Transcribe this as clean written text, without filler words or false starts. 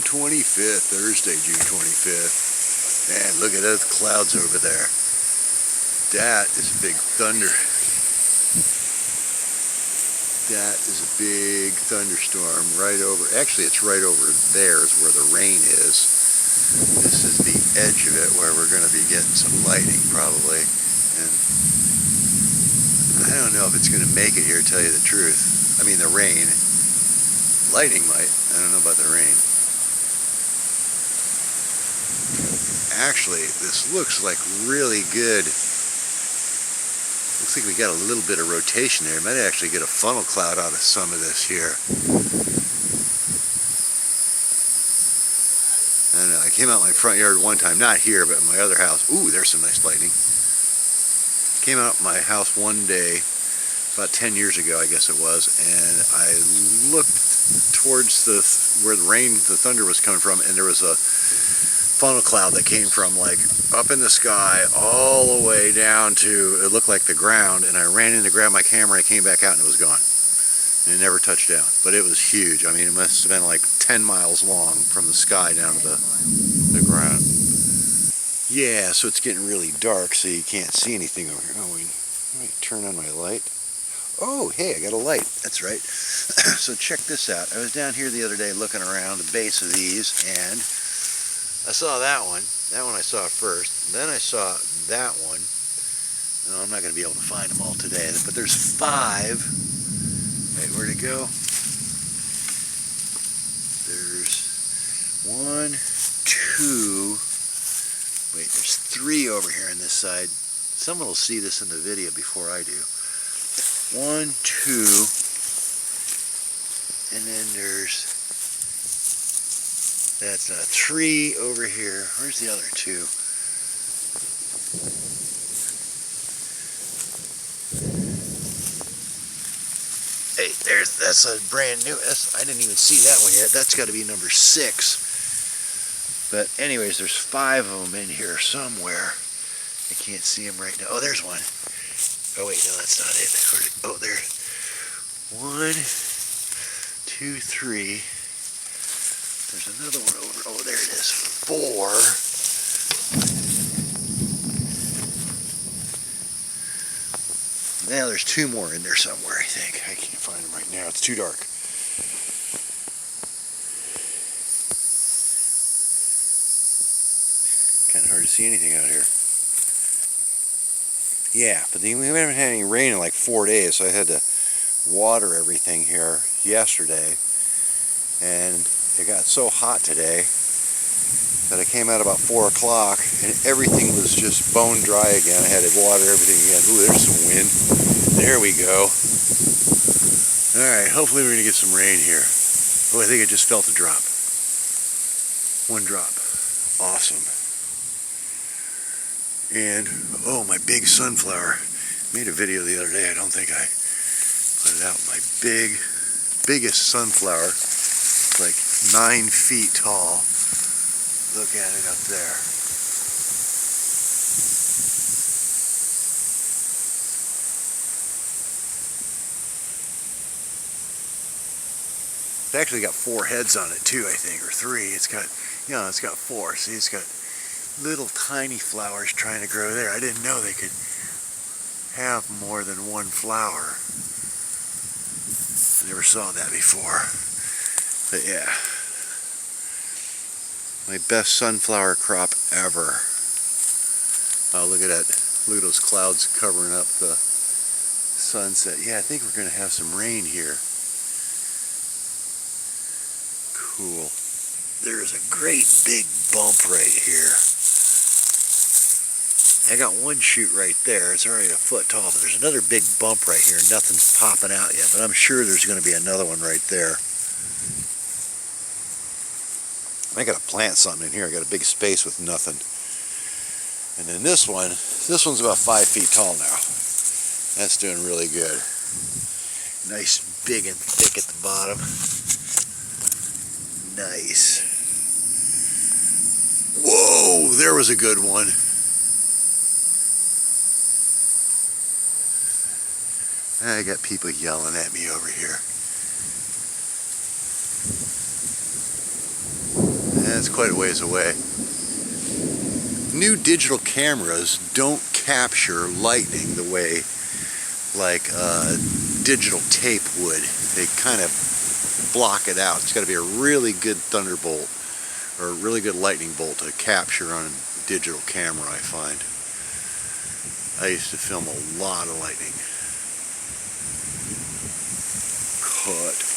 25th, Thursday, June 25th. Man, look at those clouds over there. That is a big thunder. That is a big thunderstorm right over, actually it's right over there is where the rain is. This is the edge of it where we're going to be getting some lightning probably. And I don't know if it's going to make it here, to tell you the truth. I mean the rain. Lightning might. I don't know about the rain. Actually, this looks like really good. Looks like we got a little bit of rotation there. Might actually get a funnel cloud out of some of this here. I don't know. I came out my front yard one time, not here, but in my other house. Ooh, there's some nice lightning. Came out my house one day, about 10 years ago, I guess it was, and I looked towards where the thunder was coming from, and there was a funnel cloud that came from like up in the sky all the way down to, it looked like the ground, and I ran in to grab my camera and I came back out and it was gone. And it never touched down, but it was huge. I mean, it must have been like 10 miles long from the sky down to the ground. Yeah, so it's getting really dark, so you can't see anything over here. Oh, let me turn on my light. Oh, hey, I got a light. That's right. So check this out. I was down here the other day looking around the base of these, and I saw that one. That one I saw first. Then I saw that one. No, I'm not going to be able to find them all today, but there's 5. Wait, where'd it go? There's 1, 2. Wait, there's 3 over here on this side. Someone will see this in the video before I do. 1, 2, and then there's, that's 3 over here. Where's the other 2? Hey, that's a brand new, I didn't even see that one yet. That's got to be number 6. But anyways, there's 5 of them in here somewhere. I can't see them right now. Oh, there's one. Oh wait, no, that's not it. Oh, there. 1, 2, 3. There's another one over. Oh, there it is. 4. Now there's 2 more in there somewhere, I think. I can't find them right now. It's too dark. Kind of hard to see anything out here. Yeah, but we haven't had any rain in like 4 days, so I had to water everything here yesterday. And it got so hot today that I came out about 4 o'clock and everything was just bone dry again. I had to water everything again. Ooh, there's some wind. There we go. Alright, hopefully we're going to get some rain here. Oh, I think I just felt a drop. 1 drop. Awesome. And, oh, my big sunflower. Made a video the other day. I don't think I put it out. My biggest sunflower. It's like 9 feet tall. Look at it up there. It's actually got 4 heads on it too, I think, or 3. It's got 4. See, it's got little tiny flowers trying to grow there. I didn't know they could have more than 1 flower. I never saw that before. But yeah, my best sunflower crop ever. Oh, look at that. Look at those clouds covering up the sunset. Yeah, I think we're going to have some rain here. Cool. There's a great big bump right here. I got 1 shoot right there. It's already a foot tall, but there's another big bump right here. Nothing's popping out yet, but I'm sure there's going to be another one right there. I got to plant something in here. I got a big space with nothing. And then this one's about 5 feet tall now. That's doing really good. Nice, big and thick at the bottom. Nice. Whoa, there was a good one. I got people yelling at me over here. it's quite a ways away. New digital cameras don't capture lightning the way like digital tape would. They kind of block it out. It's got to be a really good thunderbolt or a really good lightning bolt to capture on a digital camera, I find. I used to film a lot of lightning. Caught.